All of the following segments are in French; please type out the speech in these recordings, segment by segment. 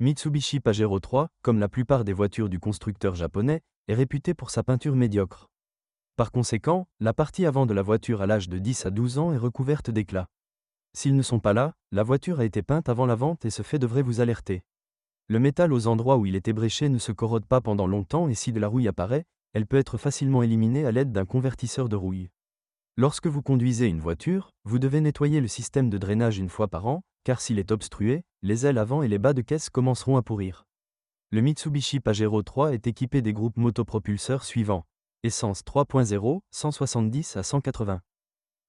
Mitsubishi Pajero 3, comme la plupart des voitures du constructeur japonais, est réputé pour sa peinture médiocre. Par conséquent, la partie avant de la voiture à l'âge de 10 à 12 ans est recouverte d'éclats. S'ils ne sont pas là, la voiture a été peinte avant la vente et ce fait devrait vous alerter. Le métal aux endroits où il est ébréché ne se corrode pas pendant longtemps et si de la rouille apparaît, elle peut être facilement éliminée à l'aide d'un convertisseur de rouille. Lorsque vous conduisez une voiture, vous devez nettoyer le système de drainage une fois par an, car s'il est obstrué, les ailes avant et les bas de caisse commenceront à pourrir. Le Mitsubishi Pajero 3 est équipé des groupes motopropulseurs suivants: essence 3.0, 170 à 180.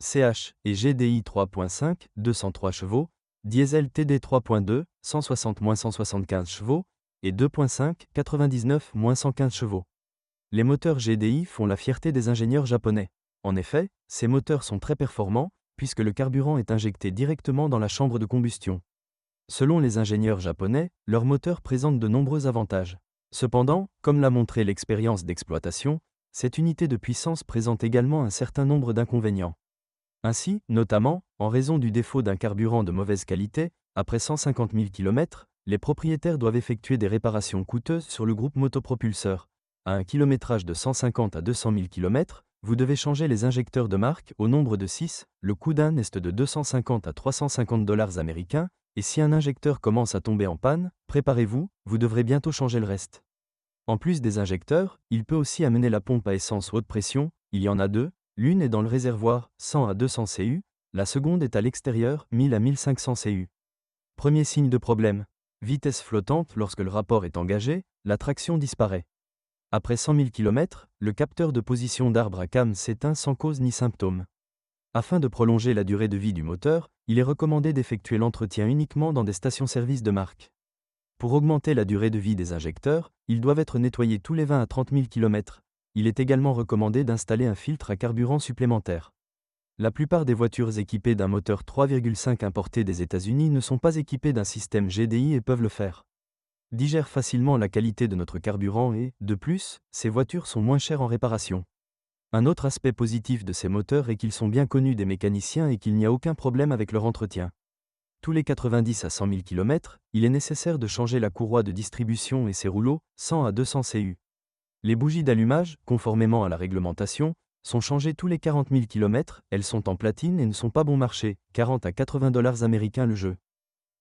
CH et GDI 3.5, 203 chevaux, diesel TD 3.2, 160-175 chevaux, et 2.5, 99-115 chevaux. Les moteurs GDI font la fierté des ingénieurs japonais. En effet, ces moteurs sont très performants, puisque le carburant est injecté directement dans la chambre de combustion. Selon les ingénieurs japonais, leurs moteurs présentent de nombreux avantages. Cependant, comme l'a montré l'expérience d'exploitation, cette unité de puissance présente également un certain nombre d'inconvénients. Ainsi, notamment, en raison du défaut d'un carburant de mauvaise qualité, après 150 000 km, les propriétaires doivent effectuer des réparations coûteuses sur le groupe motopropulseur. À un kilométrage de 150 à 200 000 km, vous devez changer les injecteurs de marque au nombre de 6, le coût d'un est de 250 à 350 dollars américains, et si un injecteur commence à tomber en panne, préparez-vous, vous devrez bientôt changer le reste. En plus des injecteurs, il peut aussi amener la pompe à essence haute pression, il y en a deux, l'une est dans le réservoir, 100 à 200 cu, la seconde est à l'extérieur, 1000 à 1500 cu. Premier signe de problème: vitesse flottante. Lorsque le rapport est engagé, la traction disparaît. Après 100 000 km, le capteur de position d'arbre à cam s'éteint sans cause ni symptôme. Afin de prolonger la durée de vie du moteur, il est recommandé d'effectuer l'entretien uniquement dans des stations-service de marque. Pour augmenter la durée de vie des injecteurs, ils doivent être nettoyés tous les 20 à 30 000 km. Il est également recommandé d'installer un filtre à carburant supplémentaire. La plupart des voitures équipées d'un moteur 3,5 importé des États-Unis ne sont pas équipées d'un système GDI et peuvent le faire. Digèrent facilement la qualité de notre carburant et, de plus, ces voitures sont moins chères en réparation. Un autre aspect positif de ces moteurs est qu'ils sont bien connus des mécaniciens et qu'il n'y a aucun problème avec leur entretien. Tous les 90 à 100 000 km, il est nécessaire de changer la courroie de distribution et ses rouleaux, 100 à 200 cu. Les bougies d'allumage, conformément à la réglementation, sont changées tous les 40 000 km, elles sont en platine et ne sont pas bon marché, 40 à 80 dollars américains le jeu.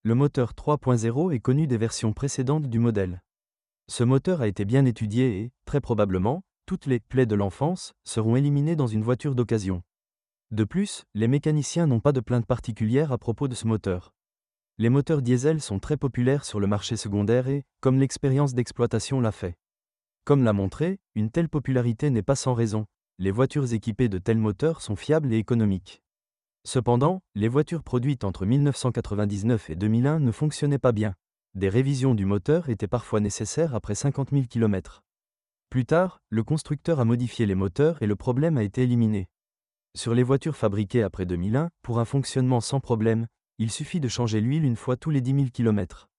Le moteur 3.0 est connu des versions précédentes du modèle. Ce moteur a été bien étudié et, très probablement, toutes les plaies de l'enfance seront éliminées dans une voiture d'occasion. De plus, les mécaniciens n'ont pas de plainte particulière à propos de ce moteur. Les moteurs diesel sont très populaires sur le marché secondaire et, comme l'expérience d'exploitation l'a fait. Comme l'a montré, une telle popularité n'est pas sans raison. Les voitures équipées de tels moteurs sont fiables et économiques. Cependant, les voitures produites entre 1999 et 2001 ne fonctionnaient pas bien. Des révisions du moteur étaient parfois nécessaires après 50 000 km. Plus tard, le constructeur a modifié les moteurs et le problème a été éliminé. Sur les voitures fabriquées après 2001, pour un fonctionnement sans problème, il suffit de changer l'huile une fois tous les 10 000 km.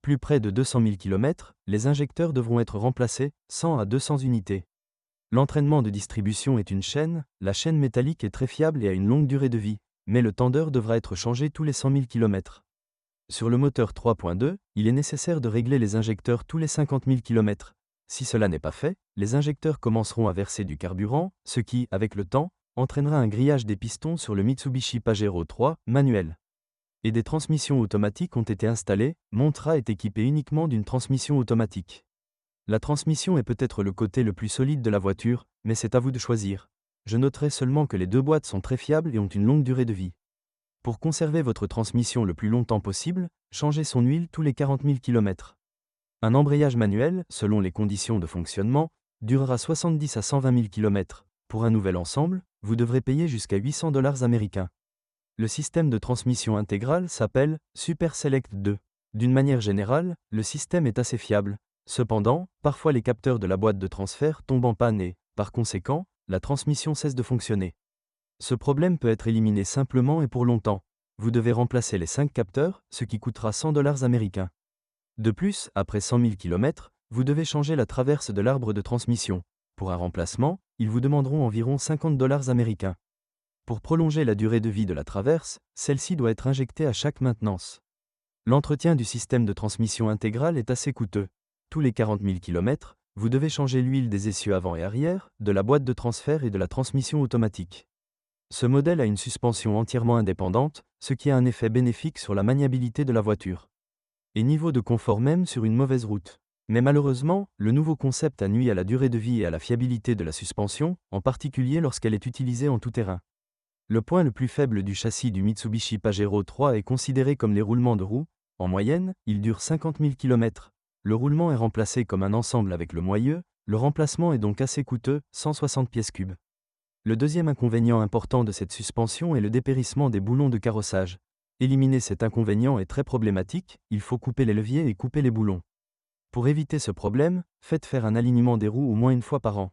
Plus près de 200 000 km, les injecteurs devront être remplacés, 100 à 200 unités. L'entraînement de distribution est une chaîne, la chaîne métallique est très fiable et a une longue durée de vie, mais le tendeur devra être changé tous les 100 000 km. Sur le moteur 3.2, il est nécessaire de régler les injecteurs tous les 50 000 km. Si cela n'est pas fait, les injecteurs commenceront à verser du carburant, ce qui, avec le temps, entraînera un grillage des pistons sur le Mitsubishi Pajero 3, manuel. Et des transmissions automatiques ont été installées, Montra est équipé uniquement d'une transmission automatique. La transmission est peut-être le côté le plus solide de la voiture, mais c'est à vous de choisir. Je noterai seulement que les deux boîtes sont très fiables et ont une longue durée de vie. Pour conserver votre transmission le plus longtemps possible, changez son huile tous les 40 000 km. Un embrayage manuel, selon les conditions de fonctionnement, durera 70 à 120 000 km. Pour un nouvel ensemble, vous devrez payer jusqu'à 800 dollars américains. Le système de transmission intégrale s'appelle Super Select 2. D'une manière générale, le système est assez fiable. Cependant, parfois les capteurs de la boîte de transfert tombent en panne et, par conséquent, la transmission cesse de fonctionner. Ce problème peut être éliminé simplement et pour longtemps. Vous devez remplacer les 5 capteurs, ce qui coûtera 100 dollars américains. De plus, après 100 000 km, vous devez changer la traverse de l'arbre de transmission. Pour un remplacement, ils vous demanderont environ 50 dollars américains. Pour prolonger la durée de vie de la traverse, celle-ci doit être injectée à chaque maintenance. L'entretien du système de transmission intégrale est assez coûteux. Tous les 40 000 km, vous devez changer l'huile des essieux avant et arrière, de la boîte de transfert et de la transmission automatique. Ce modèle a une suspension entièrement indépendante, ce qui a un effet bénéfique sur la maniabilité de la voiture. Et niveau de confort même sur une mauvaise route. Mais malheureusement, le nouveau concept a nui à la durée de vie et à la fiabilité de la suspension, en particulier lorsqu'elle est utilisée en tout-terrain. Le point le plus faible du châssis du Mitsubishi Pajero 3 est considéré comme les roulements de roues. En moyenne, il dure 50 000 km. Le roulement est remplacé comme un ensemble avec le moyeu, le remplacement est donc assez coûteux, 160 pièces cubes. Le deuxième inconvénient important de cette suspension est le dépérissement des boulons de carrossage. Éliminer cet inconvénient est très problématique, il faut couper les leviers et couper les boulons. Pour éviter ce problème, faites faire un alignement des roues au moins une fois par an.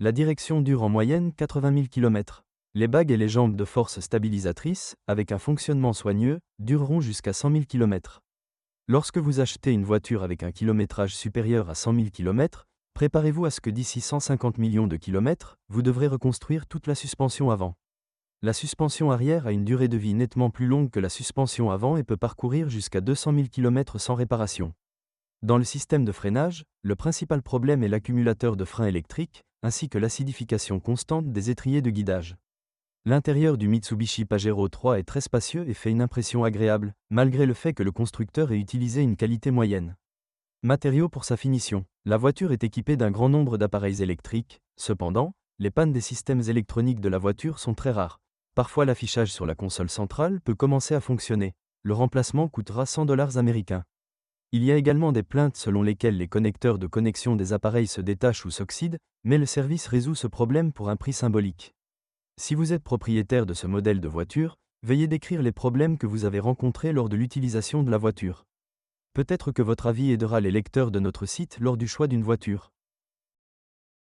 La direction dure en moyenne 80 000 km. Les bagues et les jambes de force stabilisatrices, avec un fonctionnement soigneux, dureront jusqu'à 100 000 km. Lorsque vous achetez une voiture avec un kilométrage supérieur à 100 000 km, préparez-vous à ce que d'ici 150 millions de kilomètres, vous devrez reconstruire toute la suspension avant. La suspension arrière a une durée de vie nettement plus longue que la suspension avant et peut parcourir jusqu'à 200 000 km sans réparation. Dans le système de freinage, le principal problème est l'accumulateur de frein électrique, ainsi que l'acidification constante des étriers de guidage. L'intérieur du Mitsubishi Pajero 3 est très spacieux et fait une impression agréable, malgré le fait que le constructeur ait utilisé une qualité moyenne. Matériaux pour sa finition. La voiture est équipée d'un grand nombre d'appareils électriques, cependant, les pannes des systèmes électroniques de la voiture sont très rares. Parfois l'affichage sur la console centrale peut commencer à fonctionner. Le remplacement coûtera 100 $ américains. Il y a également des plaintes selon lesquelles les connecteurs de connexion des appareils se détachent ou s'oxydent, mais le service résout ce problème pour un prix symbolique. Si vous êtes propriétaire de ce modèle de voiture, veuillez décrire les problèmes que vous avez rencontrés lors de l'utilisation de la voiture. Peut-être que votre avis aidera les lecteurs de notre site lors du choix d'une voiture.